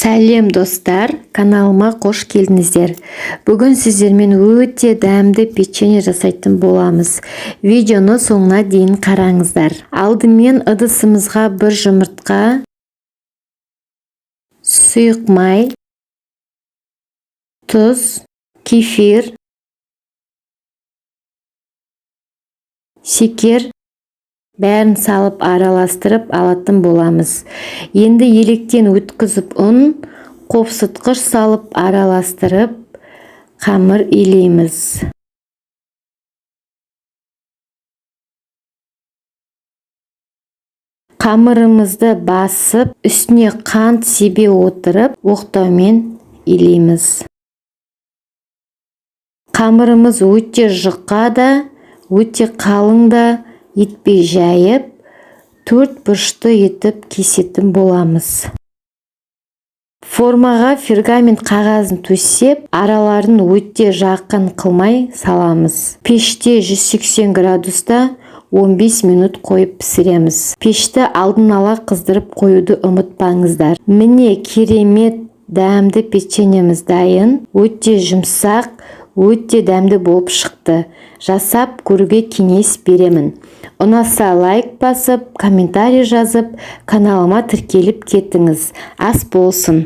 Сәлем достар, каналыма қош келдіңіздер. Бүгін сіздермен өте дәмді печенье жасайтын боламыз. Видеоны соңына дейін қараңыздар. Алдымен ыдысымызға бір жұмыртқа, сұйық май, тұз, кефир, шекер бәрін салып араластырып алатын боламыз. Енді електен өткізіп ұн, қопсытқыш салып араластырып қамыр илейміз. Қамырымызды басып, үстіне қант себе отырып, оқтаумен илейміз. Қамырымыз өте жұқа да, өте қалың да етпей жайып, 4 бұрышты етіп кесетін боламыз. Формаға пергамент қағазын төсеп, араларын өте жақын қылмай саламыз. Пеште 180 градуста 15 минут қойып пісіреміз. Пешті алдын ала қыздырып қоюды ұмытпаңыздар. Міне керемет дәмді печеньеміз дайын, өте жұмсақ, өте дәмді болып шықты. Жасап көруге кеңес беремін. Ұнаса лайк басып, комментарий жазып, каналыма тіркеліп кетіңіз. Ас болсын.